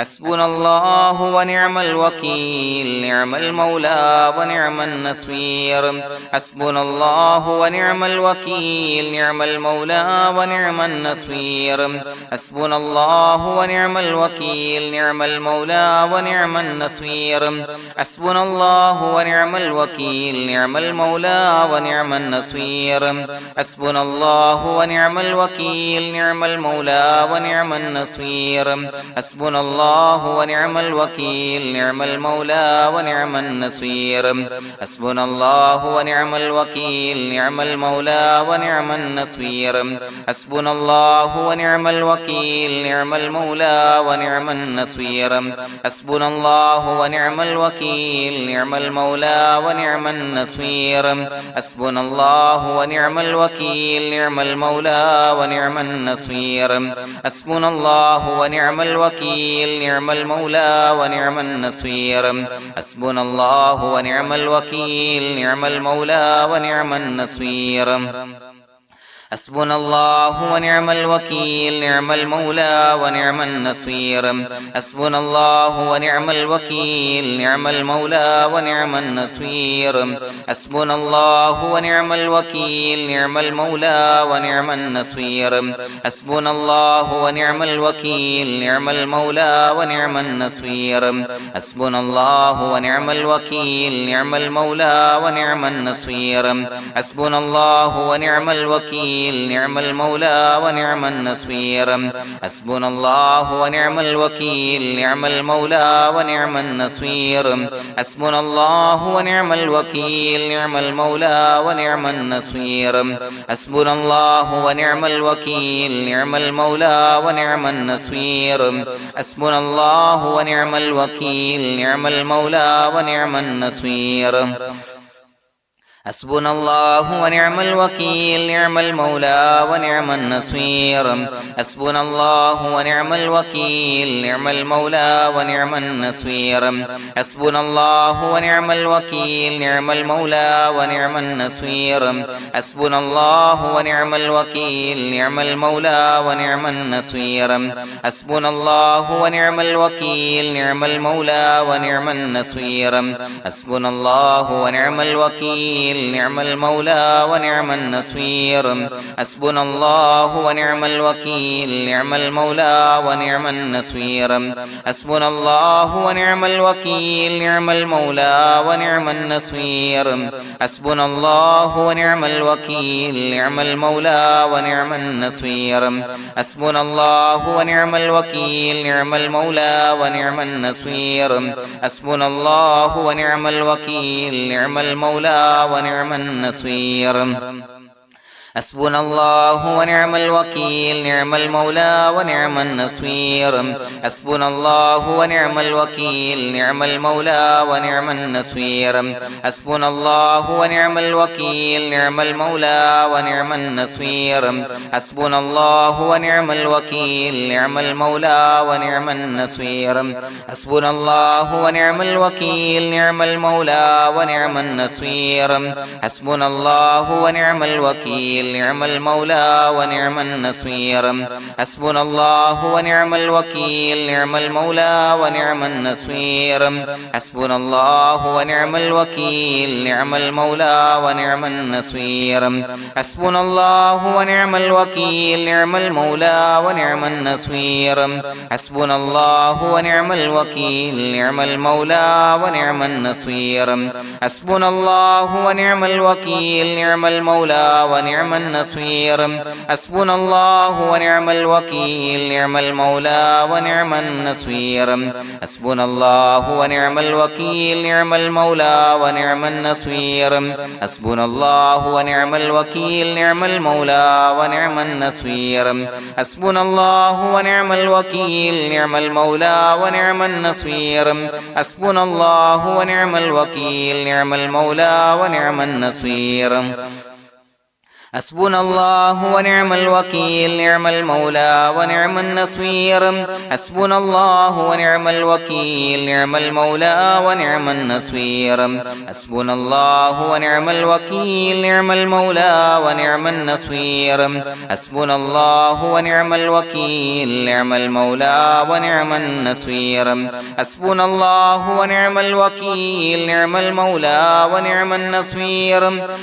حسبنا الله ونعم الوكيل نعم المولى ونعم النصير حسبنا الله ونعم الوكيل نعم المولى ونعم النصير حسبنا الله ونعم الوكيل نعم المولى ونعم النصير حسبنا الله ونعم الوكيل نعم المولى ونعم النصير حسبنا الله ونعم الوكيل نعم المولى ونعم النصير حسبنا الله ونعم الوكيل نعم المولى ونعم النصير حسبنا الله ونعم الوكيل نعم المولى ونعم النصير حسبنا الله ونعم الوكيل نعم المولى ونعم النصير حسبنا الله ونعم الوكيل نعم المولى ونعم النصير حسبنا الله ونعم الوكيل نعم المولى ونعم النصير حسبنا الله ونعم الوكيل نعم المولى ونعم النصير حسبنا الله ونعم الوكيل نعم المولى ونعم النصير حسبنا الله ونعم الوكيل نعم المولى ونعم النصير حسبنا الله ونعم الوكيل نعم المولى ونعم النصير حسبنا الله ونعم الوكيل نعم المولى ونعم النصير حسبنا الله ونعم الوكيل نعم المولى ونعم النصير حسبنا الله ونعم الوكيل نعم المولى ونعم النصير حسبنا الله ونعم الوكيل نعم المولى ونعم النصير حسبنا الله ونعم الوكيل نعم المولى ونعم النصير حسبنا الله ونعم الوكيل نعم المولى ونعم النصير حسبنا الله ونعم الوكيل نعم المولى ونعم النصير حسبنا الله ونعم الوكيل نعم المولى ونعم النصير حسبنا الله ونعم الوكيل نعم المولى ونعم النصير حسبنا الله ونعم الوكيل نعم المولى ونعم النصير حسبنا الله ونعم الوكيل نعم المولى ونعم النصير حسبنا الله ونعم الوكيل نعم المولى ونعم النصير حسبنا الله ونعم الوكيل نعم المولى ونعم النصير حسبنا الله ونعم الوكيل نعم المولى ونعم النصير حسبنا الله ونعم الوكيل نعم المولى ونعم النصير حسبنا الله ونعم الوكيل نعم المولى ونعم النصير حسبنا الله ونعم الوكيل نعم المولى ونعم النصير حسبنا الله ونعم الوكيل نعم المولى ونعم النصير حسبنا الله ونعم الوكيل نعم المولى ونعم النصير حسبنا الله ونعم الوكيل نعم المولى ونعم النصير حسبنا الله ونعم الوكيل نعم المولى ونعم النصير حسبنا الله ونعم الوكيل نعم المولى ونعم النصير حسبنا الله ونعم الوكيل نعم المولى ونعم النصير حسبنا الله ونعم الوكيل نعم المولى ونعم النصير حسبنا الله ونعم الوكيل نعم المولى ونعم النصير حسبنا الله ونعم الوكيل نعم المولى ونعم النصير حسبنا الله ونعم الوكيل نعم المولى ونعم النصير حسبنا الله ونعم الوكيل نعم المولى ونعم النصير حسبنا الله ونعم الوكيل نعم المولى ونعم النصير حسبنا الله ونعم الوكيل نعم المولى ونعم النصير حسبنا الله ونعم الوكيل نعم المولى ونعم النصير حسبنا الله ونعم الوكيل نعم المولى ونعم النصير حسبنا الله ونعم الوكيل نعم المولى ونعم النصير حسبنا الله ونعم الوكيل نعم المولى ونعم النصير حسبنا الله ونعم الوكيل نعم المولى ونعم النصير حسبنا الله ونعم الوكيل نعم المولى ونعم النصير حسبنا الله ونعم الوكيل نعم المولى ونعم النصير حسبنا الله ونعم الوكيل نعم المولى ونعم النصير حسبنا الله ونعم الوكيل نعم المولى ونعم النصير حسبنا الله ونعم الوكيل نعم المولى ونعم النصير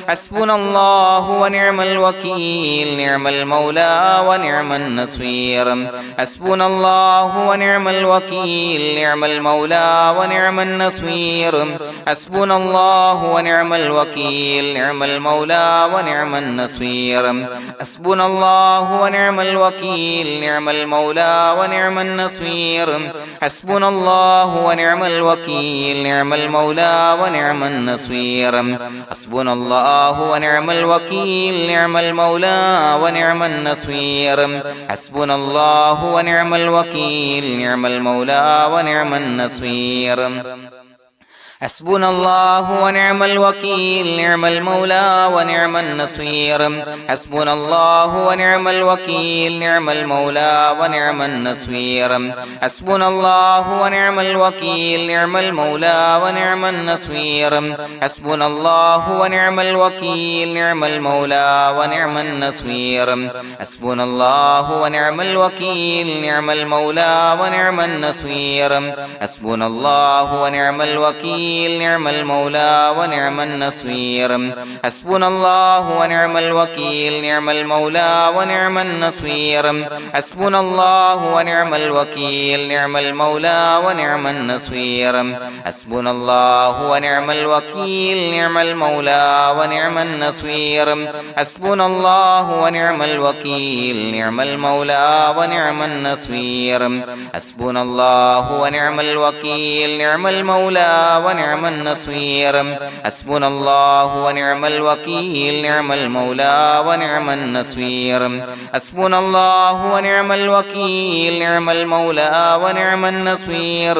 حسبنا الله ونعم الوكيل نعم المولى ونعم النصير حسبنا الله ونعم الوكيل نعم المولى ونعم النصير حسبنا الله ونعم الوكيل نعم المولى ونعم النصير حسبنا الله ونعم الوكيل نعم المولى ونعم النصير حسبنا الله ونعم الوكيل نعم المولى ونعم النصير حسبنا الله ونعم الوكيل نعم المولى ونعم النصير حسبنا الله ونعم الوكيل نعم المولى ونعم النصير حسبنا الله ونعم الوكيل نعم المولى ونعم النصير حسبنا الله ونعم الوكيل نعم المولى ونعم النصير حسبنا الله ونعم الوكيل نعم المولى ونعم النصير حسبنا الله ونعم الوكيل نعم المولى ونعم النصير حسبنا الله ونعم الوكيل نعم المولى ونعم النصير حسبنا الله ونعم الوكيل نعم المولى ونعم النصير حسبنا الله ونعم الوكيل نعم المولى ونعم النصير حسبنا الله ونعم الوكيل نعم المولى ونعم النصير حسبنا الله ونعم الوكيل نعم المولى ونعم النصير حسبنا الله ونعم الوكيل نعم المولى ونعم النصير حسبنا الله ونعم الوكيل نعم المولى ونعم النصير حسبنا الله ونعم الوكيل نعم المولى ونعم النصير حسبنا الله ونعم الوكيل نعم المولى ونعم النصير حسبنا الله ونعم الوكيل نعم المولى ونعم النصير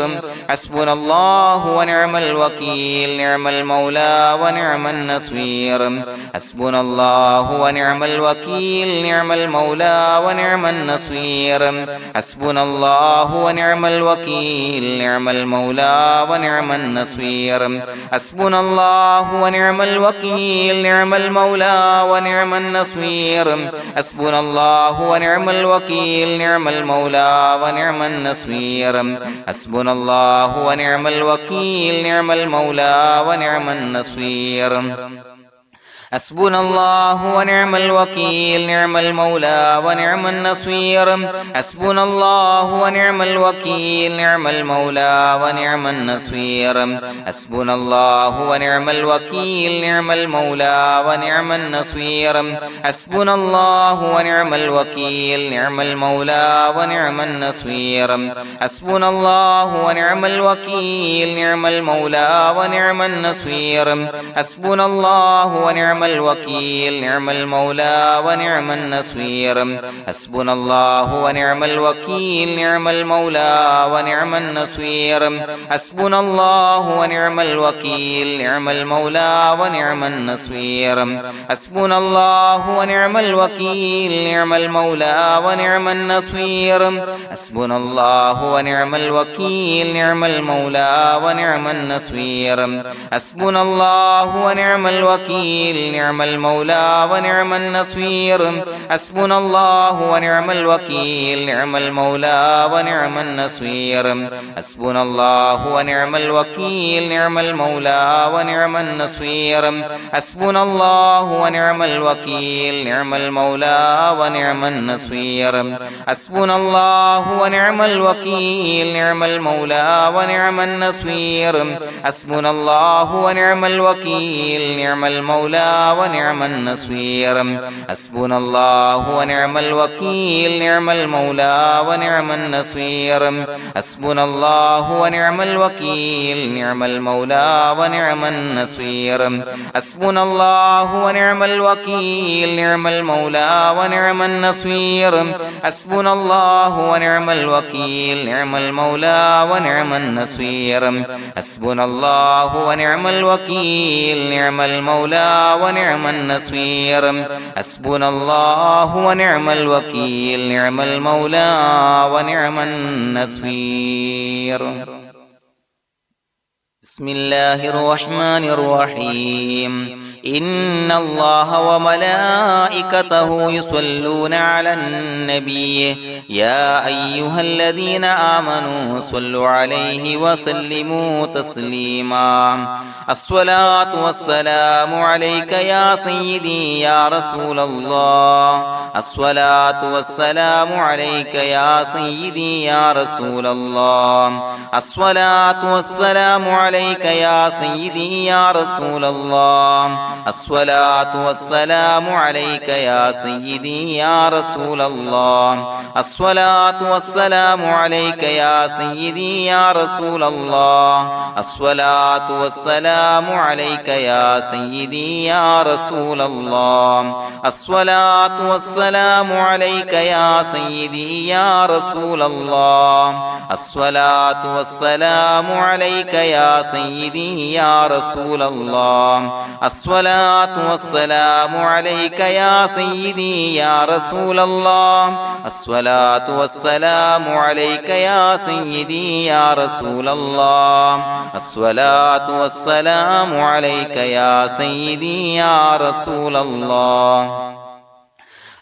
حسبنا الله ونعم الوكيل نعم المولى ونعم النصير حسبنا الله ونعم الوكيل نعم المولى ونعم النصير حسبنا الله ونعم الوكيل نعم المولى ونعم النصير حسبنا الله ونعم الوكيل نعم المولى ونعم النصير حسبنا الله ونعم الوكيل نعم المولى ونعم النصير حسبنا الله ونعم الوكيل نعم المولى ونعم النصير حسبنا الله ونعم الوكيل نعم المولى ونعم النصير حسبنا الله ونعم الوكيل نعم المولى ونعم النصير حسبنا الله ونعم الوكيل نعم المولى ونعم النصير حسبنا الله ونعم الوكيل نعم المولى ونعم النصير حسبنا الله ونعم الوكيل نعم المولى ونعم النصير حسبنا الله ونعم الوكيل نعم المولى ونعم النصير حسبنا الله ونعم الوكيل نعم المولى ونعم النصير حسبنا الله ونعم الوكيل نعم المولى ونعم النصير حسبنا الله ونعم الوكيل نعم المولى ونعم النصير حسبنا الله ونعم الوكيل نعم المولى ونعم النصير حسبنا الله ونعم الوكيل نعم المولى ونعم النصير حسبنا الله ونعم الوكيل نعم المولى ونعم النصير حسبنا الله ونعم الوكيل نعم المولى ونعم النصير حسبنا الله ونعم الوكيل نعم المولى ونعم النصير حسبنا الله ونعم الوكيل نعم المولى ونعم النصير حسبنا الله ونعم الوكيل نعم المولى ونعم النصير حسبنا الله ونعم الوكيل نعم المولى ونعم النصير حسبنا الله ونعم الوكيل نعم المولى ونعم النصير حسبنا الله ونعم الوكيل نعم المولى ونعم النصير حسبنا الله ونعم الوكيل نعم المولى ونعم النصير حسبنا الله ونعم الوكيل نعم المولى ونعم النصير بسم الله الرحمن الرحيم إن الله وملائكته يصلون على النبي يا أيها الذين آمنوا صلوا عليه وسلموا تسليما الصلاة والسلام عليك يا سيدي يا رسول الله الصلاة والسلام عليك يا سيدي يا رسول الله الصلاة والسلام عليك يا سيدي يا رسول الله الصلاة والسلام عليك يا سيدي يا رسول الله الصلاة والسلام عليك يا سيدي يا رسول الله الصلاة والسلام عليك يا سيدي يا رسول الله الصلاة والسلام عليك يا سيدي يا رسول الله الصلاة والسلام عليك يا سيدي يا رسول الله الصلاة والسلام عليك يا سيدي يا رسول الله الصلاة والسلام عليك يا سيدي يا رسول الله الصلاة والسلام عليك يا سيدي يا رسول الله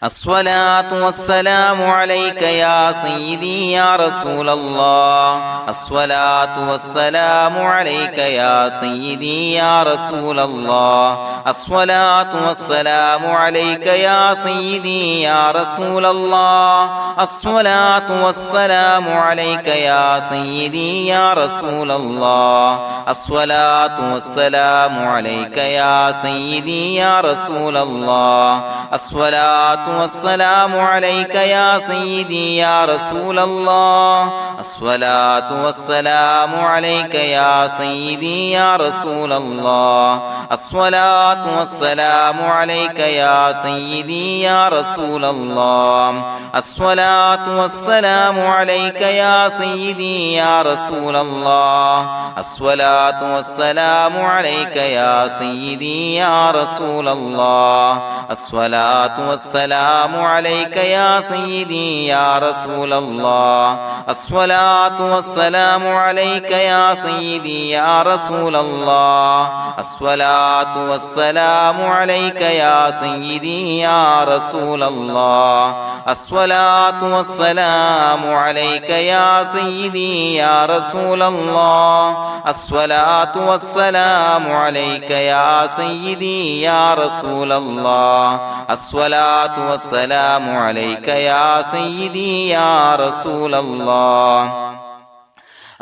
الصلاة والسلام عليك يا سيدي يا رسول الله الصلاة والسلام عليك يا سيدي يا رسول الله الصلاة والسلام عليك يا سيدي يا رسول الله الصلاة والسلام عليك يا سيدي يا رسول الله الصلاة والسلام عليك يا سيدي يا رسول الله الصلاة والسلام عليك يا سيدي يا رسول الله الصلاة والسلام عليك يا سيدي يا رسول الله الصلاة والسلام عليك يا سيدي يا رسول الله الصلاة والسلام عليك يا سيدي يا رسول الله الصلاة والسلام عليك يا سيدي يا رسول الله الصلاة والسلام عليك يا سيدي يا رسول الله الصلاة والسلام عليك يا سيدي يا رسول الله الصلاة والسلام عليك يا سيدي يا رسول الله الصلاة والسلام عليك يا سيدي يا رسول الله الصلاة والسلام عليك يا سيدي يا رسول الله الصلاة والسلام عليك يا سيدي يا رسول الله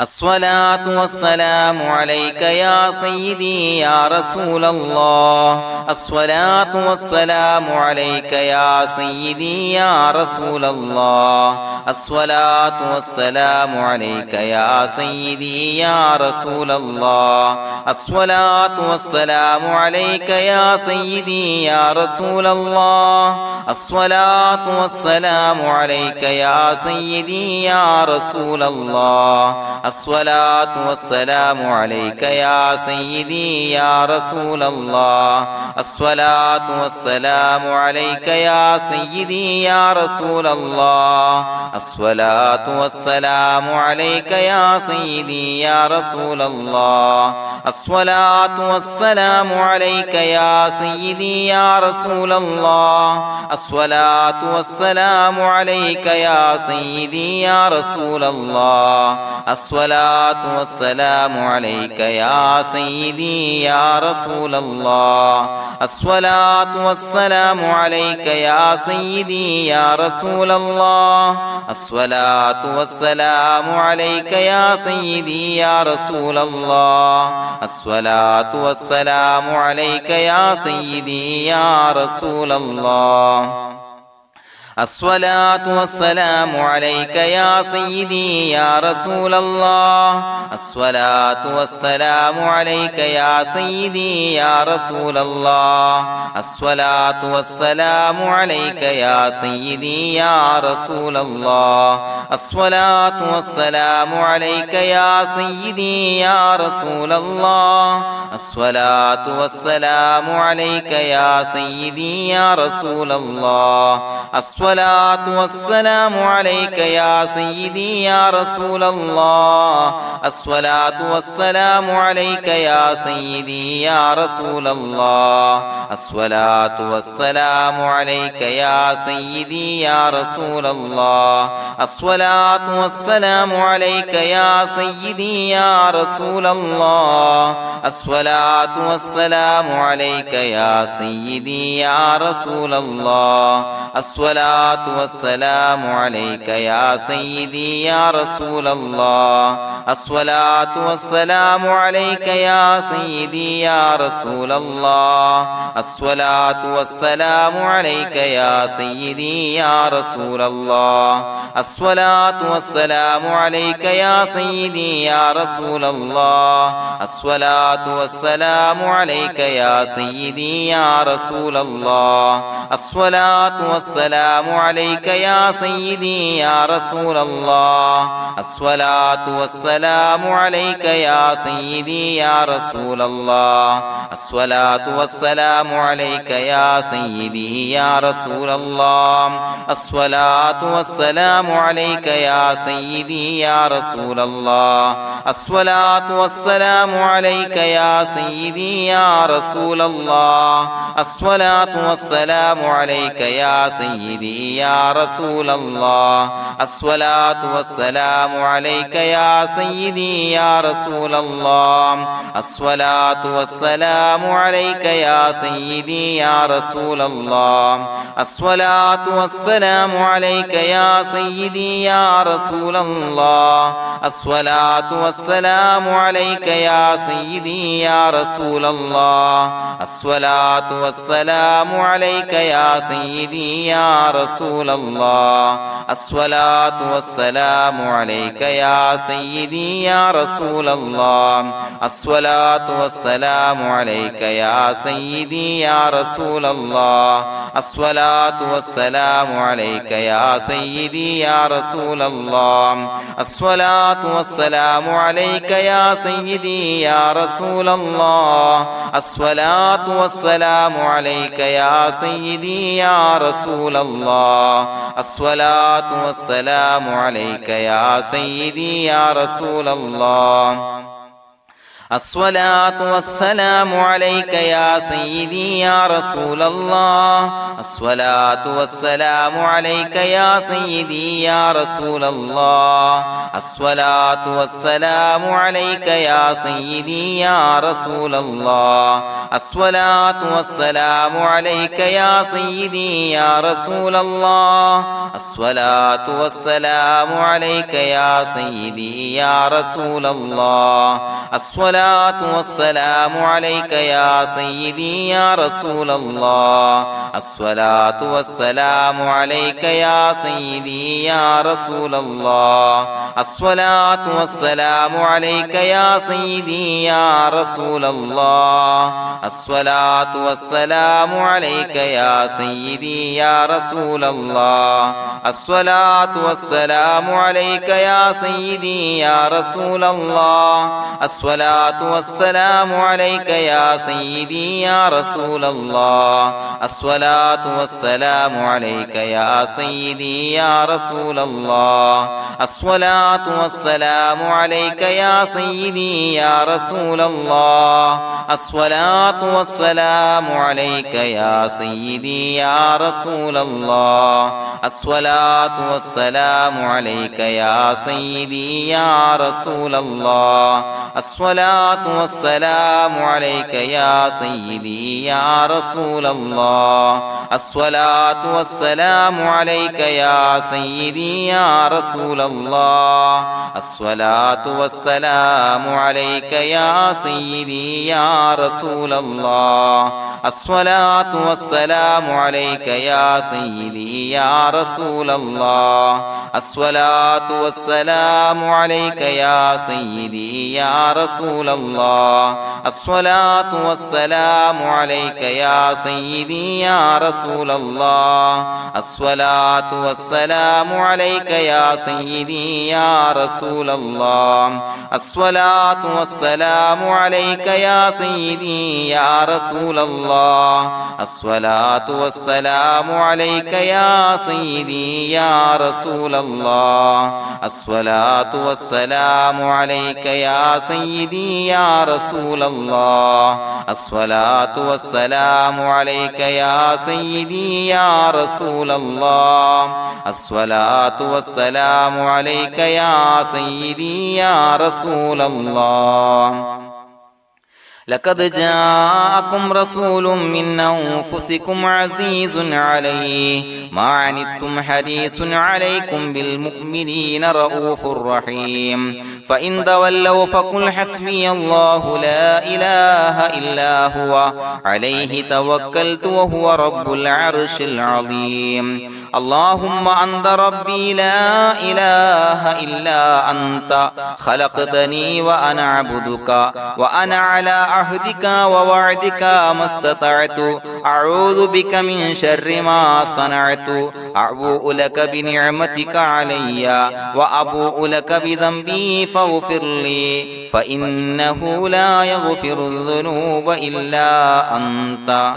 الصلاة والسلام عليك يا سيدي يا رسول الله الصلاة والسلام عليك يا سيدي يا رسول الله الصلاة والسلام عليك يا سيدي يا رسول الله الصلاة والسلام عليك يا سيدي يا رسول الله الصلاة والسلام عليك يا سيدي يا رسول الله الصلاة والسلام عليك يا سيدي يا رسول الله الصلاة والسلام عليك يا سيدي يا رسول الله الصلاة والسلام عليك يا سيدي يا رسول الله الصلاة والسلام عليك يا سيدي يا رسول الله الصلاة والسلام عليك يا سيدي يا رسول الله الصلاة والسلام عليك يا سيدي يا رسول الله الصلاة والسلام عليك يا سيدي يا رسول الله الصلاة والسلام عليك يا سيدي يا رسول الله الصلاة والسلام عليك يا سيدي يا رسول الله الصلاة والسلام عليك يا سيدي يا رسول الله الصلاة والسلام عليك يا سيدي يا رسول الله الصلاة والسلام عليك يا سيدي يا رسول الله الصلاة والسلام عليك يا سيدي يا رسول الله الصلاة والسلام عليك يا سيدي يا رسول الله الصلاة والسلام عليك يا سيدي يا رسول الله الصلاة والسلام عليك يا سيدي يا رسول الله الصلاة والسلام عليك يا سيدي يا رسول الله الصلاة والسلام عليك يا سيدي يا رسول الله الصلاة والسلام عليك يا سيدي يا رسول الله الصلاة والسلام عليك يا سيدي يا رسول الله الصلاة والسلام عليك يا سيدي يا رسول الله الصلاة والسلام عليك يا سيدي يا رسول الله الصلاة والسلام عليك يا سيدي يا رسول الله الصلاة والسلام عليك يا سيدي يا رسول الله الصلاة والسلام عليك يا سيدي يا رسول الله الصلاة والسلام عليك يا سيدي يا رسول الله الصلاة والسلام عليك يا سيدي يا رسول الله الصلاة والسلام عليك يا سيدي يا رسول الله الصلاة والسلام عليك يا سيدي يا رسول الله الصلاة والسلام عليك يا سيدي يا رسول الله الصلاة والسلام عليك يا سيدي يا رسول الله الصلاة والسلام عليك يا سيدي يا رسول الله الصلاة والسلام عليك يا سيدي يا رسول الله الصلاة والسلام عليك يا سيدي يا رسول الله الصلاة والسلام عليك يا سيدي يا رسول الله الصلاة والسلام عليك يا سيدي يا رسول الله الصلاة والسلام عليك يا سيدي يا رسول الله الصلاة والسلام عليك يا سيدي يا رسول الله الصلاة والسلام عليك يا سيدي يا رسول الله الصلاة والسلام عليك يا سيدي يا رسول الله الصلاة والسلام عليك يا سيدي يا رسول الله الصلاة والسلام عليك يا سيدي يا رسول الله الصلاة والسلام عليك يا سيدي يا رسول الله الصلاة والسلام عليك يا سيدي يا رسول الله الصلاة والسلام عليك يا سيدي يا رسول الله الصلاة والسلام عليك يا سيدي يا رسول الله الصلاة والسلام عليك يا سيدي يا رسول الله الصلاة والسلام عليك يا سيدي يا رسول الله الصلاة والسلام عليك يا سيدي يا رسول الله الصلاة والسلام عليك يا سيدي يا رسول الله الصلاة والسلام عليك يا سيدي يا رسول الله الصلاة والسلام عليك يا سيدي يا رسول الله الصلاة والسلام عليك يا سيدي يا رسول الله الصلاة والسلام عليك يا سيدي يا رسول الله الصلاة والسلام عليك يا سيدي يا رسول الله الصلاة والسلام عليك يا سيدي يا رسول الله الصلاة الصلاة والسلام عليك يا سيدي يا رسول الله الصلاة والسلام عليك يا سيدي يا رسول الله الصلاة والسلام عليك يا سيدي يا رسول الله الصلاة والسلام عليك يا سيدي يا رسول الله الصلاة والسلام عليك يا سيدي يا رسول الله الصلاة والسلام عليك يا سيدي يا رسول الله الصلاة والسلام عليك يا سيدي يا رسول الله الصلاة والسلام عليك يا سيدي يا رسول الله الصلاة والسلام عليك يا سيدي يا رسول الله الصلاة والسلام عليك يا سيدي يا رسول الله الصلاة والسلام عليك يا سيدي يا رسول الله الصلاة والسلام عليك يا سيدي يا رسول الله لقد جاءكم رسول من أنفسكم عزيز عليه ما عنتم حريص عليكم بالمؤمنين رؤوف رحيم فإن تولوا فقل حسبي الله لا إله إلا هو عليه توكلت وهو رب العرش العظيم اللهم أنت ربي لا إله إلا أنت خلقتني وأنا عبدك وأنا على عهدك ووعدك ما استطعت أعوذ بك من شر ما صنعت أبوء لك بنعمتك علي وأبوء لك بذنبي فاغفر لي فإنه لا يغفر الذنوب إلا أنت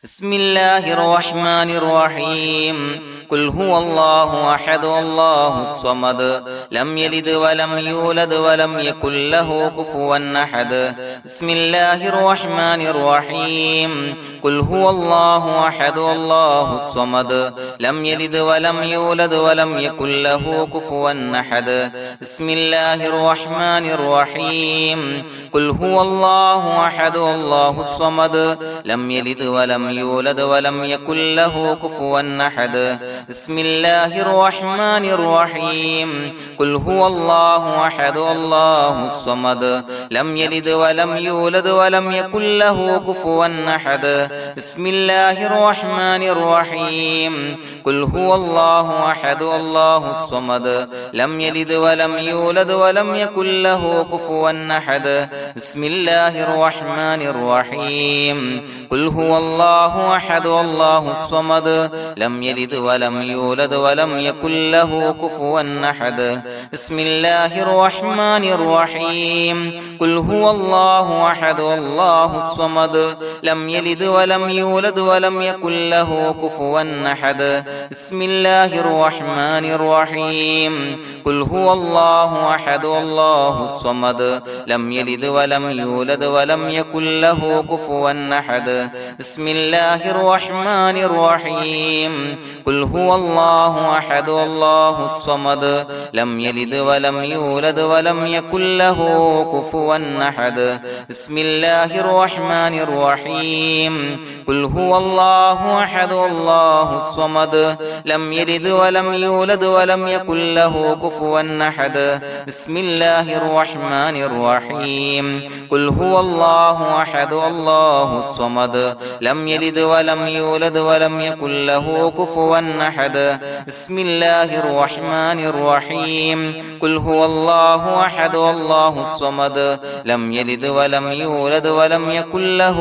بسم الله الرحمن الرحيم قل هو الله أحد الله الصمد لم يلد ولم يولد ولم يكن له كفوا أحد بسم الله الرحمن الرحيم قل هو الله أحد الله الصمد لم يلد ولم يولد ولم يكن له كفوا أحد بسم الله الرحمن الرحيم قل هو الله أحد الله الصمد لم يلد ولم يولد ولم يكن له كفوا أحد بسم الله الرحمن الرحيم قل هو الله أحد الله الصمد لم يلد ولم يولد ولم يكن له كفوا أحد بسم الله الرحمن الرحيم قل هو الله أحد الله الصمد لم يلد ولم يولد ولم يكن له كفوا أحد بسم الله الرحمن الرحيم قل هو الله أحد الله الصمد لم يلد ولم يولد ولم يكن له كفوا أحد بسم الله الرحمن الرحيم قل هو الله أحد الله الصمد لم يلد ولم يولد ولم يكن له كفوا أحد بسم الله الرحمن الرحيم قل هو الله أحد الله الصمد لم يلد ولم يولد ولم يكن له كفوا أحد بسم الله الرحمن الرحيم قل هو الله أحد الله الصمد لم يلد ولم يولد ولم يكن له كفوا أحد بسم الله الرحمن الرحيم قل هو الله أحد الله الصمد لم يلد ولم يولد ولم يكن له كفوا أحد بسم الله الرحمن الرحيم قل هو الله أحد الله الصمد لم يلد ولم يولد ولم يكن له كفوا أحد بسم الله الرحمن الرحيم قل هو الله أحد الله الصمد لم يلد ولم يولد ولم يكن له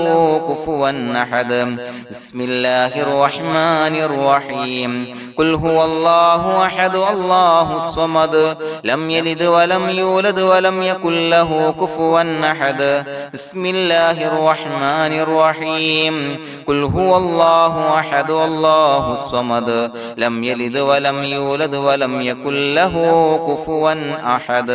كفوا أحد بسم الله الرحمن الرحيم قل هو الله أحد الله الصمد لم يلد ولم يولد ولم يكن له كفوا أحد بسم الله الرحمن الرحيم قل هو الله أحد الله الصمد لم يلد ولم يولد ولم يكن له كفوا أحد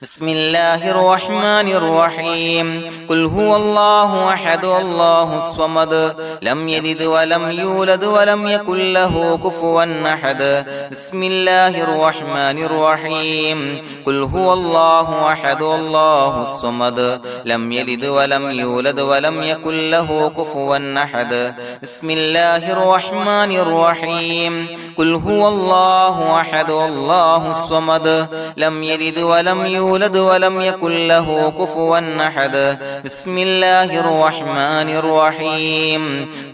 بسم الله الرحمن الرحيم قل هو الله أحد الله الصمد لم يلد ولم يولد ولم يكن له كفوا أحد بسم الله الرحمن الرحيم قل هو الله أحد الله الصمد لم يلد ولم يولد ولم يكن له كفوا أحد بسم الله الرحمن الرحيم قل هو الله أحد الله الصمد لم يلد ولم يولد ولم يكن له كفوا أحد بسم الله الرحمن الرحيم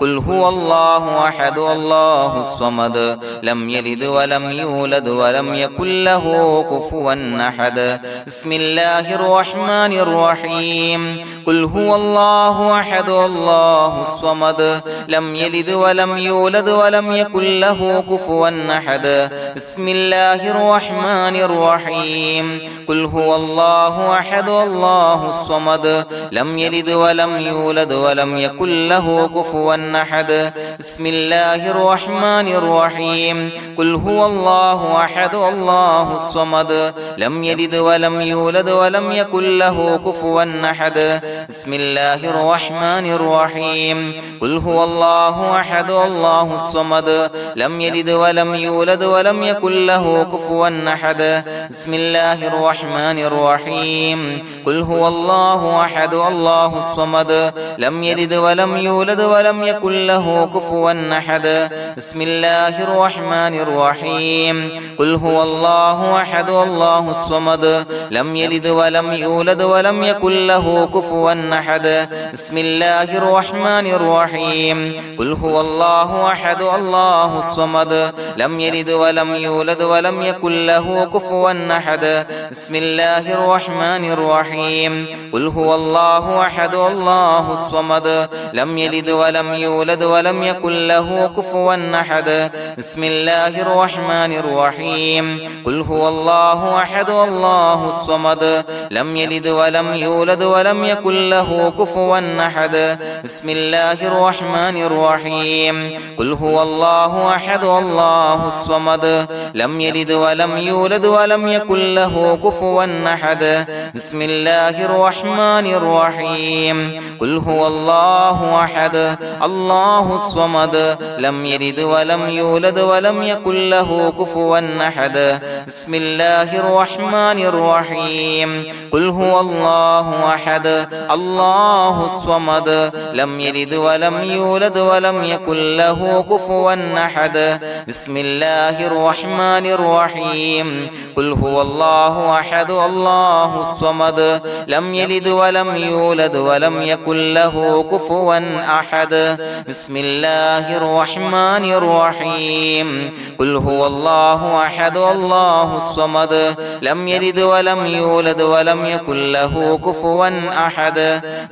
قل هو الله أحد الله الصمد لم يلد ولم يولد ولم يكن له كفوا أحد بسم الله الرحمن الرحيم قل هو الله أحد الله الصمد لم يلد ولم يولد ولم يكن له كفوا أحد بسم الله الرحمن الرحيم قل هو الله أحد الله الصمد لم يلد ولم يولد ولم يكن له كفوا أحد بسم الله الرحمن الرحيم قل هو الله أحد الله الصمد لم يلد ولم يولد ولم يكن له كفوا أحد بسم الله الرحمن الرحيم قل هو الله أحد الله الصمد لم يلد ولم يولد ولم يكن له كفوا أحد بسم الله الرحمن الرحيم قل هو الله أحد الله الصمد لم يلد ولم يولد ولم يكن له كفوا أحد بسم الله الرحمن الرحيم قل هو الله أحد الله الصمد لم يلد ولم يولد ولم يكن له كفوا أحد بسم الله الرحمن الرحيم قل هو الله أحد الله الصمد لم يلد ولم يولد ولم يكن له كفوا أحد بسم الله الرحمن الرحيم قل هو الله أحد الله الصمد لم يلد ولم يولد ولم يكن له كفوا أحد بسم الله الرحمن الرحيم قل هو الله أحد الله الصمد لم يلد ولم يولد ولم يكن له كفوا أحد بسم الله الرحمن الرحيم قل هو الله أحد الله الصمد لم يلد ولم يولد ولم يكن له كفوا أحد بسم الله الرحمن الرحيم قل هو الله أحد الله الصمد لم يلد ولم يولد ولم يكن له كفوا أحد بسم الله الرحمن الرحيم قل هو الله أحد الله الصمد لم يلد ولم يولد ولم يكن له كفوا أحد بسم الله الرحمن الرحيم قل هو الله أحد الله الصمد لم يلد ولم يولد ولم يكن له كفوا أحد بسم الله الرحمن الرحيم قل هو الله أحد الله الصمد لم يلد ولم يولد ولم يكن له كفوا أحد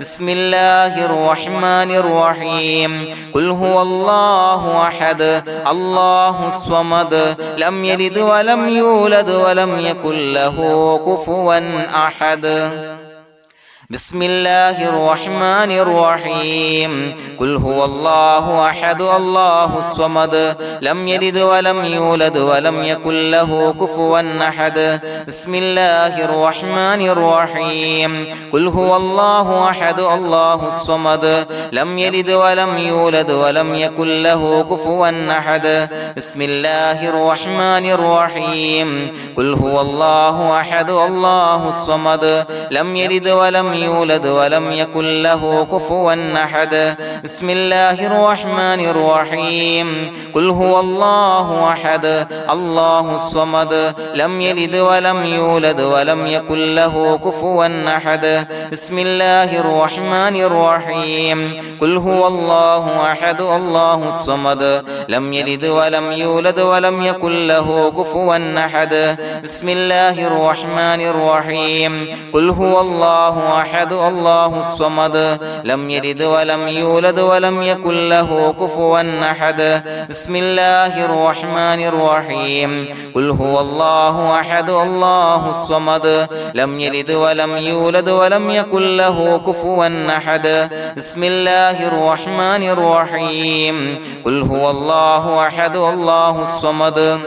بسم الله الرحمن الرحيم قل هو الله أحد الله الصمد لم يلد ولم يولد ولم يكن له كفوا أحد بسم الله الرحمن الرحيم قل هو الله أحد الله الصمد لم يلد ولم يولد ولم يكن له كفوا أحد بسم الله الرحمن الرحيم قل هو الله أحد الله الصمد لم يلد ولم يولد ولم يكن له كفوا أحد بسم الله الرحمن الرحيم قل هو الله أحد الله الصمد لم يلد ولم يولد ولم يكن له كفوا أحد بسم الله الرحمن الرحيم قل هو الله أحد الله الصمد لم يلد ولم يولد ولم يكن له كفوا أحد بسم الله الرحمن الرحيم قل هو الله أحد الله الصمد لم يلد ولم يولد ولم يكن له كفوا أحد بسم الله الرحمن الرحيم قل هو الله أحد الله الصمد لم يلد ولم يولد ولم يكن له كفوا أحد بسم الله الرحمن الرحيم قل هو الله أحد الله الصمد لم يلد ولم يولد ولم يكن له كفوا أحد بسم الله الرحمن الرحيم قل هو الله أحد الله الصمد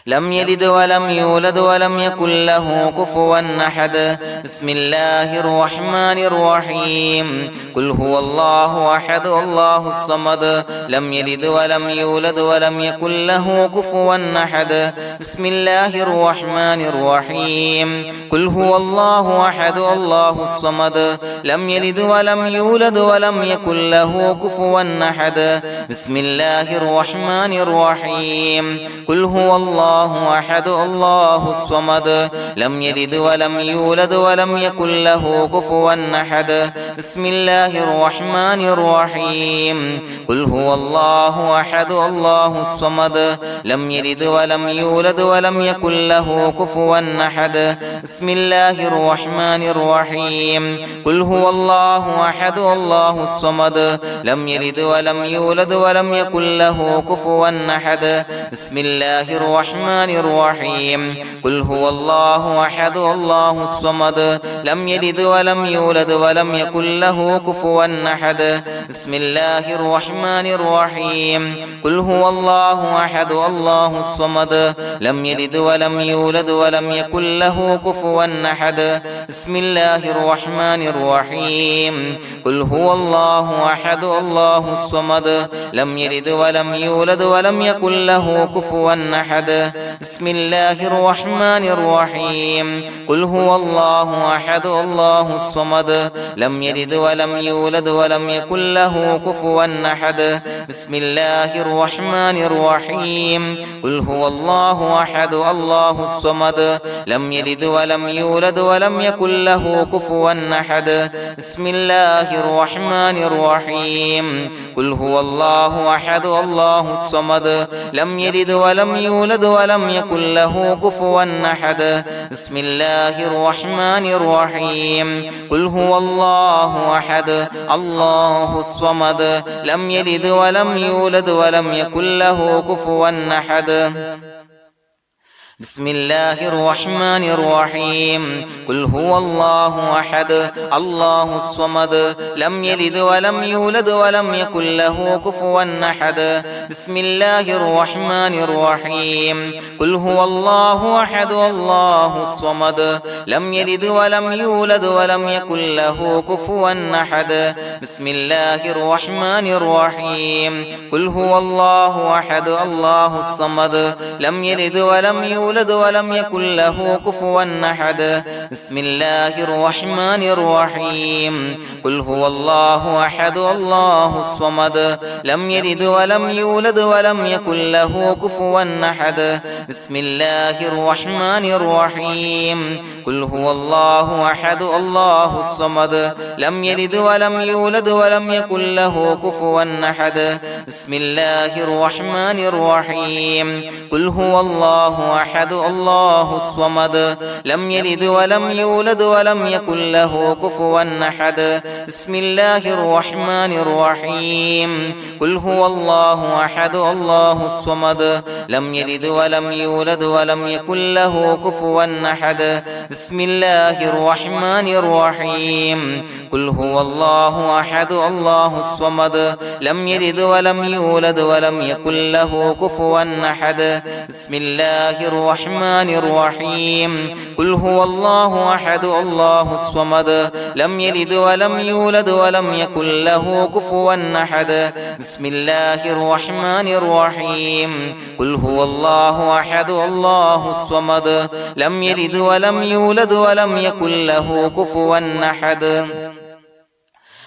لم يلد ولم يولد ولم يكن له كفوا أحد بسم الله الرحمن الرحيم قل هو الله أحد الله الصمد لم يلد ولم يولد ولم يكن له كفوا أحد بسم الله الرحمن الرحيم قل هو الله أحد الله الصمد لم يلد ولم يولد ولم يكن له كفوا أحد بسم الله الرحمن الرحيم قل هو الله أحد الله الصمد لم يلد ولم يولد ولم يكن له كفوا أحد بسم الله الرحمن الرحيم قل هو الله أحد الله الصمد لم يلد ولم يولد ولم يكن له كفوا أحد بسم الله الرحمن الرحيم قل هو الله أحد الله الصمد لم يلد ولم يولد ولم يكن له كفوا أحد بسم الله الرحمن الرحيم قل هو الله أحد الله الصمد لم يلد ولم يولد ولم يكن له كفوا أحد بسم الله الرحمن الرحيم قل هو الله أحد الله الصمد لم يلد ولم يولد ولم يكن له كفوا أحد بسم الله الرحمن الرحيم قل هو الله أحد الله الصمد لم يلد ولم يولد ولم يكن له كفوا أحد بسم الله الرحمن الرحيم قل هو الله أحد الله الصمد لم يلد ولم يولد ولم يكن له كفوا أحد بسم الله الرحمن الرحيم قل هو الله أحد الله الصمد لم يلد ولم يولد ولم يكن له كفوا أحد بسم الله الرحمن الرحيم قل هو الله أحد الله الصمد لم يلد ولم يولد ولم يكن له كفوا أحد بسم الله الرحمن الرحيم قل هو الله أحد الله الصمد لم يلد ولم يولد ولم يكن له كفوا أحد بسم الله الرحمن الرحيم قل هو الله أحد الله الصمد لم يلد ولم يولد ولم يكن له كفوا أحد بسم الله الرحمن الرحيم قل هو الله أحد الله الصمد لم يلد ولم يولد ولم يكن له كفوا أحد بسم الله الرحمن الرحيم قل هو الله أحد الله الصمد لم يلد ولم يولد ولم يكن له كفوا أحد بسم الله الرحمن الرحيم قل هو الله أحد الله الصمد لم يلد ولم يولد ولم يكن له كفوا أحد بسم الله الرحمن الرحيم قل هو الله أحد الله الصمد لم يلد ولم يولد ولم يكن له كفوا أحد بسم الله الرحمن الرحيم قل هو الله أحد الله الصمد لم يلد ولم يولد ولم يكن له كفوا أحد بسم الله الرحمن الرحيم قل هو الله أحد الله الصمد لم يلد ولم يولد ولم يكن له كفوا أحد بسم الله الرحمن الرحيم قل هو الله أحد الله الصمد لم يلد ولم يولد ولم يكن له كفوا أحد بسم الله الرحمن الرحيم قل هو الله أحد الله الصمد لم يلد ولم يولد ولم يكن له كفوا أحد بسم الله الرحمن الرحيم قل هو الله أحد الله الصمد لم يلد ولم يولد ولم يكن له كفوا أحد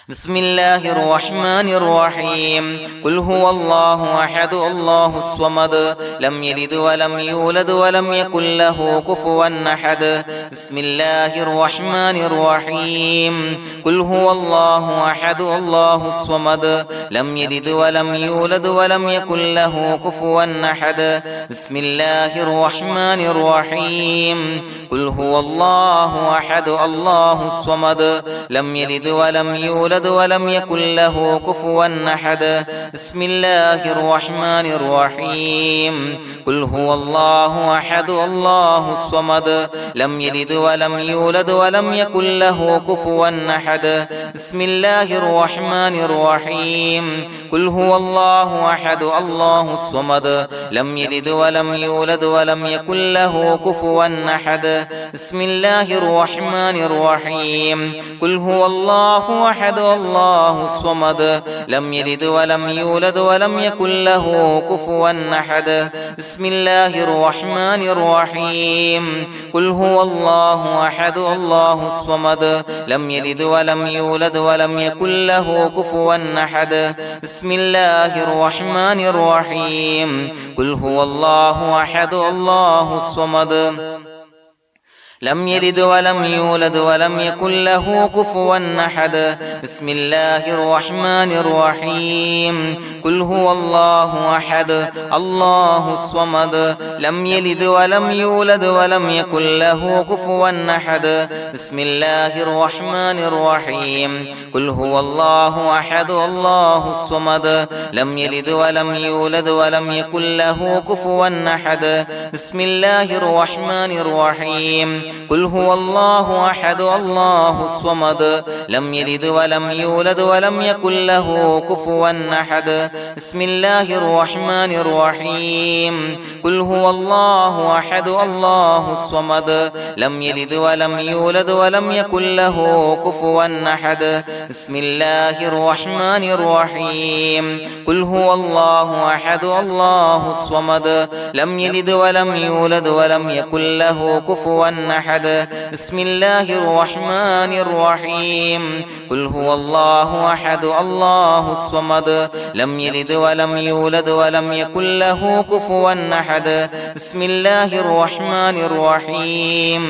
بسم الله الرحمن الرحيم قل هو الله أحد الله الصمد لم يلد ولم يولد ولم يكن له كفوا أحد بسم الله الرحمن الرحيم قل هو الله أحد الله الصمد لم يلد ولم يولد ولم يكن له كفوا أحد بسم الله الرحمن الرحيم قل هو الله أحد الله الصمد لم يلد ولم يولد يولد ولم يكن له كفوا أحد بسم الله الرحمن الرحيم قل هو الله أحد الله الصمد لم يلد ولم يولد ولم يكن له كفوا أحد بسم الله الرحمن الرحيم قل هو الله أحد الله الصمد لم يلد ولم يولد ولم يكن له كفوا أحد بسم الله الرحمن الرحيم قل هو الله أحد الله الصمد لم يلد ولم يولد ولم يكن له كفوا أحد بسم الله الرحمن الرحيم قل هو الله أحد الله الصمد لم يلد ولم يولد ولم يكن له كفوا أحد بسم الله الرحمن الرحيم قل هو الله أحد الله الصمد لم يلد ولم يولد ولم يكن له كفوا أحد بسم الله الرحمن الرحيم قل هو الله أحد الله الصمد لم يلد ولم يولد ولم يكن له كفوا أحد بسم الله الرحمن الرحيم قل هو الله أحد الله الصمد لم يلد ولم يولد ولم يكن له كفوا أحد بسم الله الرحمن الرحيم قل هو الله أحد الله الصمد لم يلد ولم يولد ولم يكن له كفوا أحد بسم الله الرحمن الرحيم قل هو الله أحد الله الصمد لم يلد ولم يولد ولم يكن له كفوا أحد بسم الله الرحمن الرحيم قل هو الله أحد الله الصمد لم يلد ولم يولد ولم يكن له كفوا أحد بسم الله الرحمن الرحيم قل هو الله أحد الله الصمد لم يلد ولم يولد ولم يكن له كفوا أحد بسم الله الرحمن الرحيم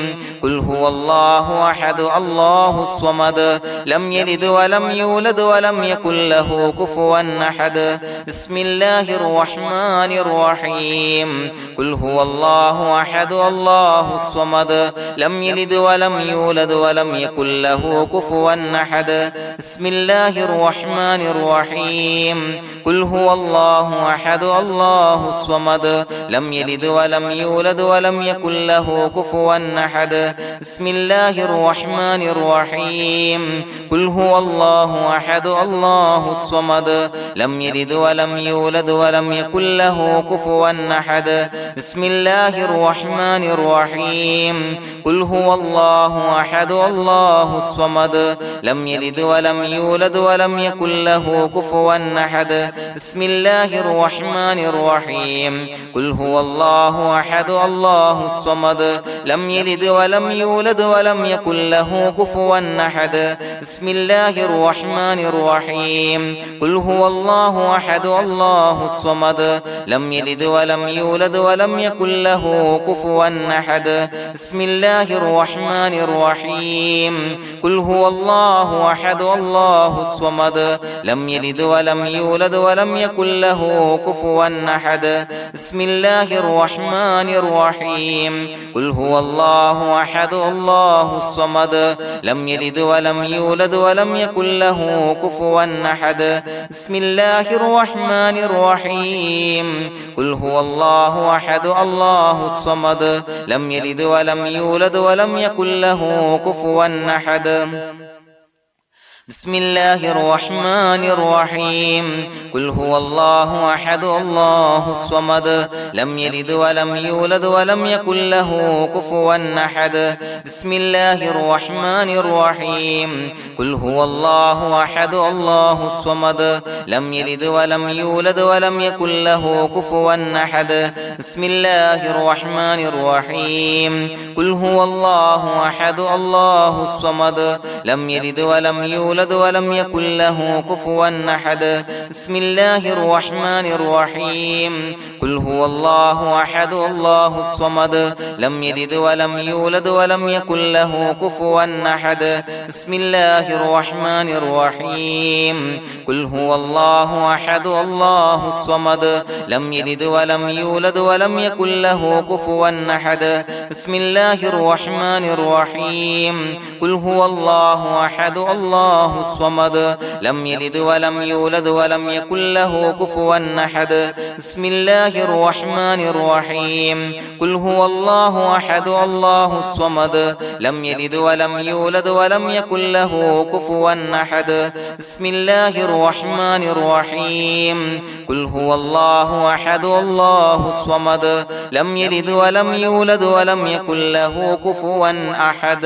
قل هو الله أحد الله الصمد لم يلد ولم يولد ولم يكن له كفوا أحد بسم الله الرحمن الرحيم قل هو الله أحد الله الصمد لم يلد ولم يولد ولم يكن له كفوا أحد بسم الله الرحمن الرحيم قل هو الله أحد الله الصمد لم يلد ولم يولد ولم يكن له كفوا أحد بسم الله الرحمن الرحيم قل هو الله أحد الله الصمد لم يلد ولم يولد ولم يكن له كفوا أحد بسم الله الرحمن الرحيم قل هو الله أحد الله الصمد لم يلد ولم يولد ولم يكن له كفوا أحد بسم الله الرحمن الرحيم قل هو الله أحد الله الصمد لم يلد ولم يولد ولم يكن له كفوا أحد بسم الله الرحمن الرحيم قل هو الله أحد الله الصمد لم يلد ولم يولد ولم يكن له كفوا أحد بسم الله الرحمن الرحيم قل هو الله أحد الله الصمد لم يلد ولم يولد ولم يكن له كفوا أحد بسم الله الرحمن الرحيم قل هو الله أحد الله الصمد لم يلد ولم يولد ولم يكن له كفوا أحد بسم الله الرحمن الرحيم قل هو الله أحد الله الصمد لم يلد ولم يولد ولم يكن له كفوا أحد بسم الله الرحمن الرحيم قل هو الله أحد الله الصمد لم يلد ولم يولد ولم يكن له كفوا أحد بسم الله الرحمن الرحيم قل هو الله أحد الله الصمد لم يلد ولم يولد ولم يكن له كفوا أحد بسم الله الرحمن الرحيم قل هو الله أحد الله الصمد لم يلد ولم يولد ولم يكن له كفوا أحد بسم الله الرحمن الرحيم قل هو الله أحد الله الصمد لم يلد ولم يولد ولم يكن له كفوا أحد بسم الله الرحمن الرحيم قل هو الله أحد الله الصمد لم يلد ولم يولد ولم يكن له كفوا أحد بسم الله الرحمن الرحيم قل هو الله الله أحد الله الصمد لم يلد ولم يولد ولم يكن له كفوا أحد بسم الله الرحمن الرحيم قل هو الله أحد الله الصمد لم يلد ولم يولد ولم يكن له كفوا أحد بسم الله الرحمن الرحيم قل هو الله أحد الله الصمد لم يلد ولم يولد ولم يكن له كفوا أحد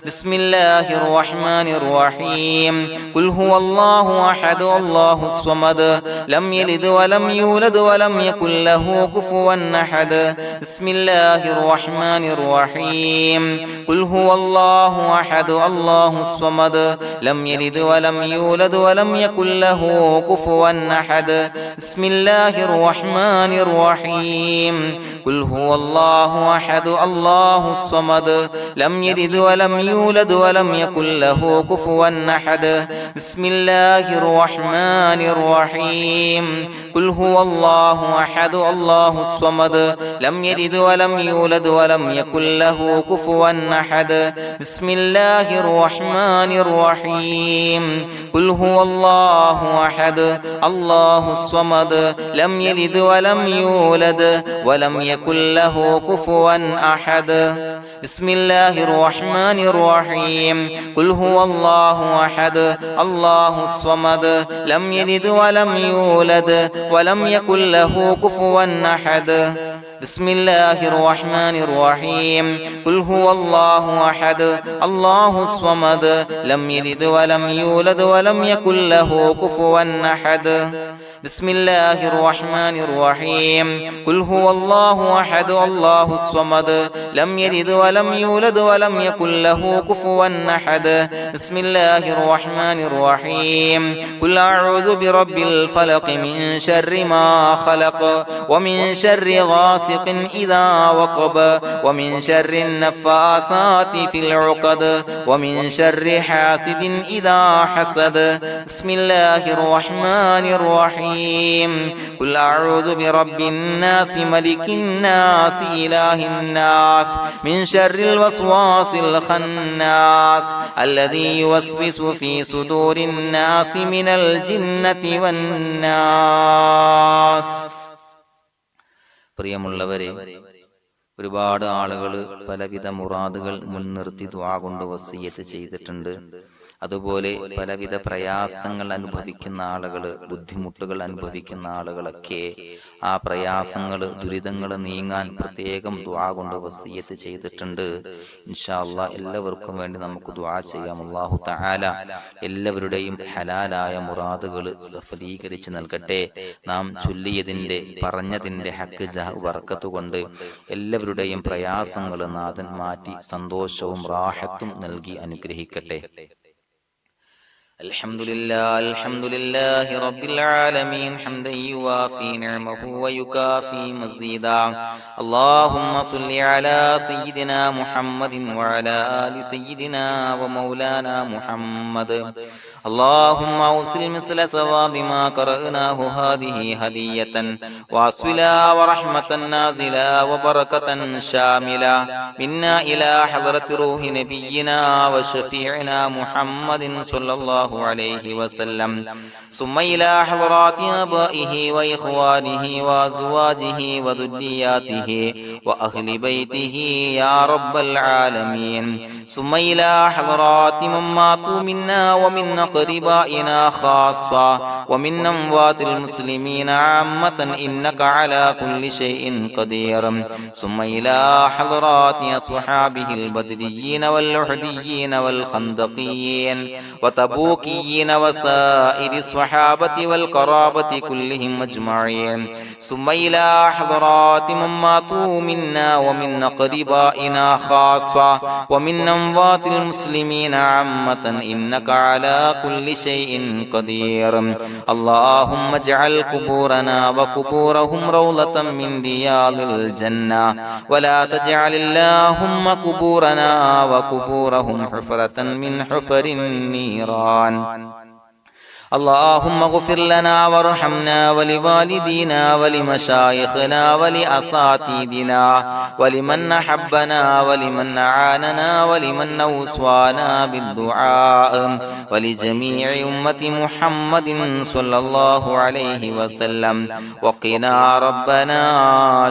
بسم الله الرحمن الرحيم قل هو الله أحد الله الصمد لم يلد ولم يولد ولم يكن له كفوا أحد بسم الله الرحمن الرحيم قل هو الله أحد الله الصمد لم يلد ولم يولد ولم يكن له كفوا أحد بسم الله الرحمن الرحيم قل هو الله أحد الله الصمد لم يلد ولم يولد ولم يكن له كفوا أحد بسم الله الرحمن الرحيم قل هو الله أحد الله الصمد لم يلد ولم يولد ولم يكن له كفوا أحد بسم الله الرحمن الرحيم قل هو الله أحد الله الصمد لم يلد ولم يولد ولم يكن له كفوا أحد بسم الله الرحمن الرحيم قل هو الله أحد الله الصمد لم يلد ولم يولد ولم يكن له كفوا أحد بسم الله الرحمن الرحيم قل هو الله أحد الله الصمد لم يلد ولم يولد ولم يكن له كفوا أحد بسم الله الرحمن الرحيم قل هو الله أحد الله الصمد لم يلد ولم يولد ولم يكن له كفوا أحد بسم الله الرحمن الرحيم قل أعوذ برب الفلق من شر ما خلق ومن شر غاسق إذا وقب ومن شر النفاثات في العقد ومن شر حاسد إذا حسد بسم الله الرحمن الرحيم قل أعوذ برب الناس ملك الناس إله الناس من شر الوسواس الخناس الذي يوسوس في صدور الناس من الجنة والناس. പ്രിയമുള്ളവരെ, ഒരുപാട് ആളുകൾ പലവിധ മുറാദുകൾ മുൻനിർത്തി ദുആ കൊണ്ട് വസിയ്യത്ത് ചെയ്തിട്ടുണ്ട്. അതുപോലെ പലവിധ പ്രയാസങ്ങൾ അനുഭവിക്കുന്ന ആളുകൾ, ബുദ്ധിമുട്ടുകൾ അനുഭവിക്കുന്ന ആളുകളൊക്കെ ആ പ്രയാസങ്ങൾ, ദുരിതങ്ങൾ നീങ്ങാൻ പ്രത്യേകം ദുആ കൊണ്ട് വസിയ്യത്ത് ചെയ്തിട്ടുണ്ട്. ഇൻഷാ അല്ലാഹ് എല്ലാവർക്കും വേണ്ടി നമുക്ക് ദുആ ചെയ്യാം. അല്ലാഹു തആല എല്ലാവരുടെയും ഹലാലായ മുറാദുകൾ സഫലീകരിച്ച് നൽകട്ടെ. നാം ചൊല്ലിയതിന്റെ, പറഞ്ഞതിന്റെ ഹക്ക് ജാഹ് ബർക്കത്ത് കൊണ്ട് എല്ലാവരുടെയും പ്രയാസങ്ങൾ നാഥൻ മാറ്റി സന്തോഷവും റാഹത്തും നൽകി അനുഗ്രഹിക്കട്ടെ. الحمد لله رب العالمين حمدا يوافي نعمه ويكافي مزيدا. اللهم صل على سيدنا محمد وعلى آل سيدنا ومولانا محمد. اللهم أوصل مثل ثواب ما قرأناه هذه هدية واصلا ورحمة نازلا وبركة شاملة منا إلى حضرة روح نبينا وشفيعنا محمد صلى الله عليه وسلم، ثم إلى حضرات آبائه وإخوانه وأزواجه وذرياته وأهل بيته يا رب العالمين، ثم إلى حضرات من ماتوا منا ومن أقربائنا خاصة ومن أموات المسلمين عامة إنك على كل شيء قدير، ثم إلى حضرات أصحابه البدريين والأحديين والخندقيين وتبوكيين وسائر الصحابة والقرابة كلهم أجمعين، ثم إلى حضرات من ماتوا منا ومن أقربائنا خاصة ومن أموات المسلمين عامة إنك على كل شيء قدير. اللهم اجعل قبورنا وقبورهم روضة من رياض الجنة، ولا تجعل اللهم قبورنا وقبورهم حفرة من حفر النيران. اللهم اغفر لنا وارحمنا ولوالدينا ولمشايخنا ولأساتذتنا ولمن أحبنا ولمن أعاننا ولمن أوصانا بالدعاء ولجميع أمة محمد صلى الله عليه وسلم وقنا ربنا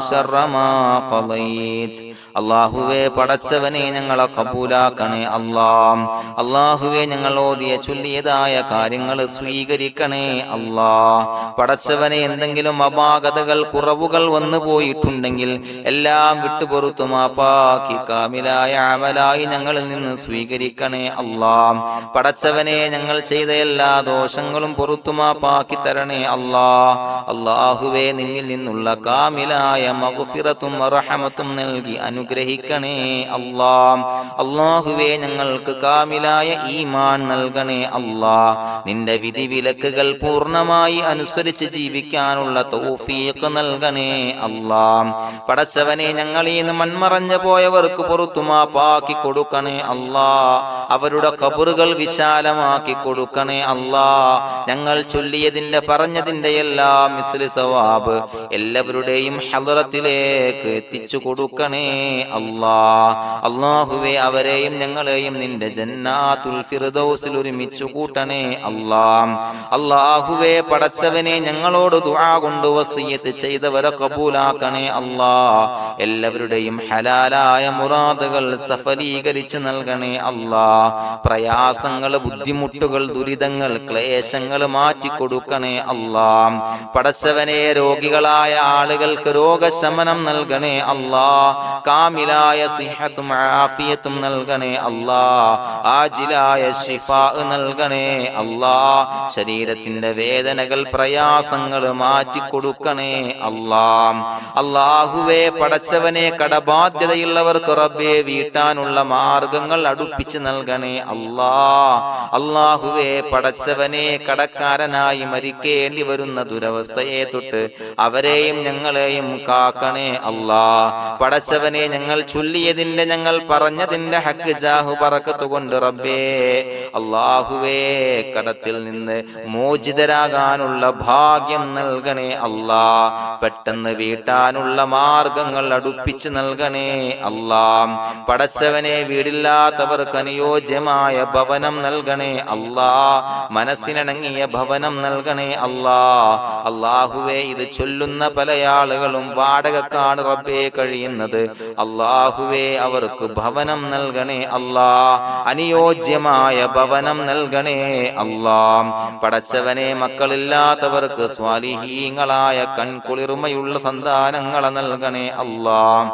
شر ما قضيت. അള്ളാഹുവേ പടച്ചവനെ ഞങ്ങളെ കബൂലാക്കണേ അല്ലാഹ്. അള്ളാഹുവേ ഞങ്ങൾ ഓതിയ ചൊല്ലിയതായ കാര്യങ്ങൾ സ്വീകരിക്കണേ അല്ലാഹ്. പടച്ചവനെ എന്തെങ്കിലും അപാകതകൾ കുറവുകൾ വന്നു പോയിട്ടുണ്ടെങ്കിൽ എല്ലാം വിട്ടുപൊറുത്തു മാപ്പാക്കി കാമിലായ അമലായി ഞങ്ങളിൽ നിന്ന് സ്വീകരിക്കണേ അല്ലാഹ്. പടച്ചവനെ ഞങ്ങൾ ചെയ്ത എല്ലാ ദോഷങ്ങളും പൊറുത്തു മാപ്പാക്കി തരണേ അല്ലാഹ്. അള്ളാഹുവേ നിന്നിൽ നിന്നുള്ള കാമിലായ മഗ്ഫിറത്തും റഹമത്തും നൽകി അനുഗ്രഹിക്കണേ അല്ലാഹ്. അല്ലാഹുവേ ഞങ്ങൾക്ക് കാമിലായ ഈമാൻ നൽകണേ അല്ലാഹ്. നിന്റെ വിധി വിലക്കുകൾ പൂർണ്ണമായി അനുസരിച്ച് ജീവിക്കാനുള്ള തൗഫീഖ് നൽകണേ അല്ലാഹ്. പടച്ചവനെ ഞങ്ങളിൽ നിന്ന് മൺമറഞ്ഞു പോയവർക്ക് പുറത്തു മാപ്പാക്കി കൊടുക്കണേ അല്ലാഹ്. അവരുടെ ഖബറുകൾ വിശാലമാക്കി കൊടുക്കണേ അല്ലാഹ്. ഞങ്ങൾ ചൊല്ലിയതിന്റെ പറഞ്ഞതിന്റെ എല്ലാം മിസ്ലി സവാബ് എല്ലാവരുടെയും ഹളറത്തിലേക്ക് എത്തിച്ചു കൊടുക്കണേ അല്ലാഹ്. അല്ലാഹുവേ അവരെയും ഞങ്ങളെയും നിന്റെ ജന്നാത്തുൽ ഫിർദൗസിൽ ഒരുമിച്ചു കൂട്ടണേ അല്ലാഹ്. അല്ലാഹുവേ പടച്ചവനെ ഞങ്ങളോട് ദുആ കൊണ്ട് വസിയത്ത് ചെയ്തവരെ കബൂലാക്കണേ അല്ലാഹ്. എല്ലാവരുടെയും ഹലാലായ മുറാദുകൾ സഫലീകരിച്ച് നൽകണേ അല്ലാഹ്. പ്രയാസങ്ങൾ, ബുദ്ധിമുട്ടുകൾ, ദുരിതങ്ങൾ, ക്ലേശങ്ങൾ മാറ്റിക്കൊടുക്കണേ അല്ലാഹ്. പടച്ചവനെ രോഗികളായ ആളുകൾക്ക് രോഗശമനം നൽകണേ അല്ലാഹ്. കാമിലായ സിഹത്തും ആഫിയത്തും നൽകണേ അല്ലാഹ്. ആജിലായ ശിഫാ നൽകണേ അല്ലാഹ്. ശരീരത്തിന്റെ വേദനകൾ, പ്രയാസങ്ങൾ മാറ്റിക്കൊടുക്കണേ അല്ലാഹ്. അല്ലാഹുവേ പടച്ചവനെ കടബാധ്യതയുള്ളവർക്ക് റബ്ബേ വീട്ടാനുള്ള മാർഗങ്ങൾ അടുപ്പിച്ച് നൽകണേ അല്ലാഹ്. അല്ലാഹുവേ പടച്ചവനെ കടക്കാരനായി മരിക്കേണ്ടി വരുന്ന ദുരവസ്ഥയെ തൊട്ട് അവരെയും ഞങ്ങളെയും കാക്കണേ അല്ലാഹ്. പടച്ചവനെ ഞങ്ങൾ ചൊല്ലിയതിന്റെ, ഞങ്ങൾ പറഞ്ഞതിന്റെ ഹക്ക് ജാഹു ബറക്കത്ത് കൊണ്ട് റബ്ബേ അല്ലാഹുവേ കടത്തിൽ നിന്ന് മോചിതരാകാനുള്ള ഭാഗ്യം നൽകണേ അല്ലാഹ്. പെട്ടെന്ന് വീട്ടാനുള്ള മാർഗങ്ങൾ അടുപ്പിച്ച് നൽകണേ അല്ലാഹ്. പടച്ചവനെ വീടില്ലാത്തവർക്ക് അനുയോജ്യമായ ഭവനം നൽകണേ അല്ലാഹ്. മനസ്സിനിണങ്ങിയ ഭവനം നൽകണേ അല്ലാഹ്. അല്ലാഹുവേ ഇത് ചൊല്ലുന്ന പല ആളുകളും വാടകക്കാണ് റബ്ബേ കഴിയുന്നത്. അല്ലാഹുവേ അവർക്ക് ഭവനം നൽകണേ അല്ലാഹ്. അനുയോജ്യമായ ഭവനം നൽകണേ അല്ലാഹ്. പടച്ചവനെ മക്കളില്ലാത്തവർക്ക് സ്വാലിഹീങ്ങളായ കൺകുളിർമയുള്ള സന്താനങ്ങളെ നൽകണേ അല്ലാഹ്.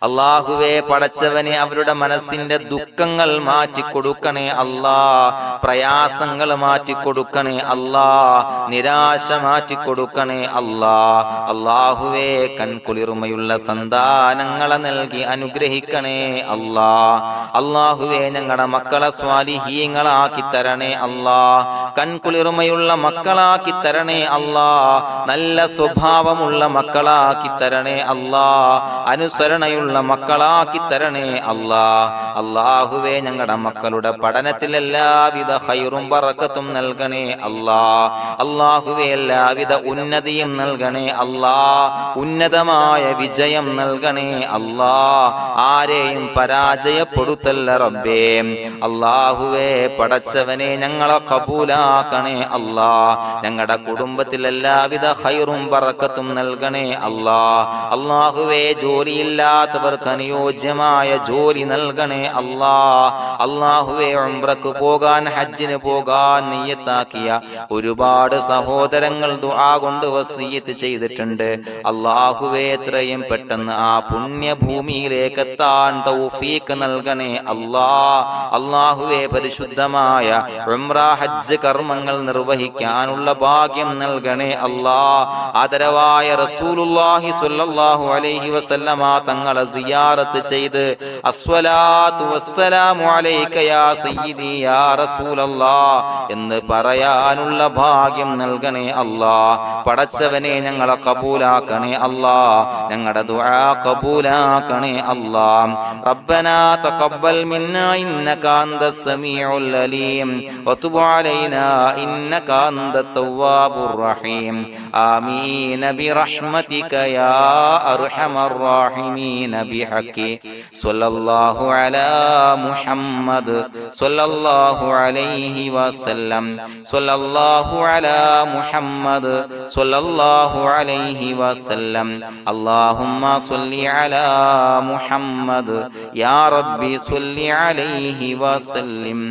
അല്ലാഹുവേ പടച്ചവനെ അവരുടെ മനസ്സിന്റെ ദുഃഖങ്ങൾ മാറ്റിക്കൊടുക്കണേ അല്ലാഹ്. പ്രയാസങ്ങൾ മാറ്റിക്കൊടുക്കണേ അല്ലാഹ്. നിരാശ മാറ്റിക്കൊടുക്കണേ അല്ലാഹ്. അല്ലാഹുവേ കൺകുളിർമയുള്ള സന്താനങ്ങളെ നൽകി അനുഗ്രഹിക്കണേ അല്ലാഹ്. അല്ലാഹുവേ ഞങ്ങളുടെ മക്കളെ സ്വാലിഹീങ്ങളാക്കി തരണേ അല്ലാഹ്. കൺകുളിർമയുള്ള മക്കളാക്കി തരണേ അല്ലാഹ്. നല്ല സ്വഭാവമുള്ള മക്കളാക്കി തരണേ അല്ലാഹ്. അനുസരണയുള്ള മക്കളാക്കി തരണേ അല്ലാഹ്. അല്ലാഹുവേ ഞങ്ങളുടെ മക്കളുടെ പഠനത്തിൽ എല്ലാവിധ ഖൈറും ബറക്കത്തും നൽകണേ അല്ലാഹ്. അല്ലാഹുവേ എല്ലാവിധ ഉന്നതിയും നൽകണേ അല്ലാഹ്. ഉന്നതമായ വിജയം നൽകണേ അല്ലാഹ്. ആരെയും പരാജയപ്പെടുത്തല്ല റബ്ബേ. അല്ലാഹുവേ പടച്ചവനെ ഞങ്ങളെ കബൂലാക്കണേ അല്ലാഹ്. ഞങ്ങളുടെ കുടുംബത്തിൽ എല്ലാവിധ ഖൈറും ബറക്കത്തും നൽകണേ അല്ലാഹ്. അല്ലാഹുവേ ജോലിയില്ലാത്ത അനുയോജ്യമായ ജോലി നൽകണേ അല്ലാഹ്. അല്ലാഹുവേ ഉംറക്ക് പോകാൻ, ഹജ്ജിന് പോകാൻ നിയ്യത്താക്കിയ ഒരുപാട് സഹോദരങ്ങൾ ദുആ കൊണ്ട് വസിയത്ത് ചെയ്തിട്ടുണ്ട്. അല്ലാഹുവേ എത്രയും പെട്ടെന്ന് ആ പുണ്യഭൂമിയിലേക്ക് എത്താൻ തൗഫീഖ് നൽകണേ അല്ലാഹ്. അല്ലാഹുവേ പരിശുദ്ധമായ ഉംറ ഹജ്ജ് കർമ്മങ്ങൾ നിർവഹിക്കാനുള്ള ഭാഗ്യം നൽകണേ അല്ലാഹ്. ആദരവായ റസൂലുള്ളാഹി സ്വല്ലല്ലാഹു അലൈഹി വസല്ലമ തങ്ങളെ സിയാറത്ത് ചെയ്ത് അസ്സലാത്തു വസ്സലാമു അലൈക യാ സയ്യിദി യാ റസൂലല്ലാഹ് എന്ന് പറയാനുള്ള ഭാഗ്യം നൽകണേ അല്ലാഹ്. പടച്ചവനെ ഞങ്ങളെ കബൂലാക്കണേ അല്ലാഹ്, ഞങ്ങളുടെ ദുആ കബൂലാക്കണേ അല്ലാഹ്. റബ്ബനാ തഖബ്ബൽ മിന്നാ ഇന്നക അന്തസ് സമീഉൽ അലീം വതുബ് അലൈനാ ഇന്നക അന്തത് തവ്വാബുർ റഹീം. ആമീൻ ബിറഹ്മതിക യാ അർഹമർ റഹീമീൻ ബിഹഖി സ്വല്ലല്ലാഹു അലാ മുഹമ്മദ് സ്വല്ലല്ലാഹു അലൈഹി വസല്ലം സ്വല്ലല്ലാഹു അലാ മുഹമ്മദ് സ്വല്ലല്ലാഹു അലൈഹി വസല്ലം. അല്ലാഹുമ്മ സ്വല്ലി അലാ മുഹമ്മദ് യാ റബ്ബി സ്വല്ലി അലൈഹി വസല്ലം.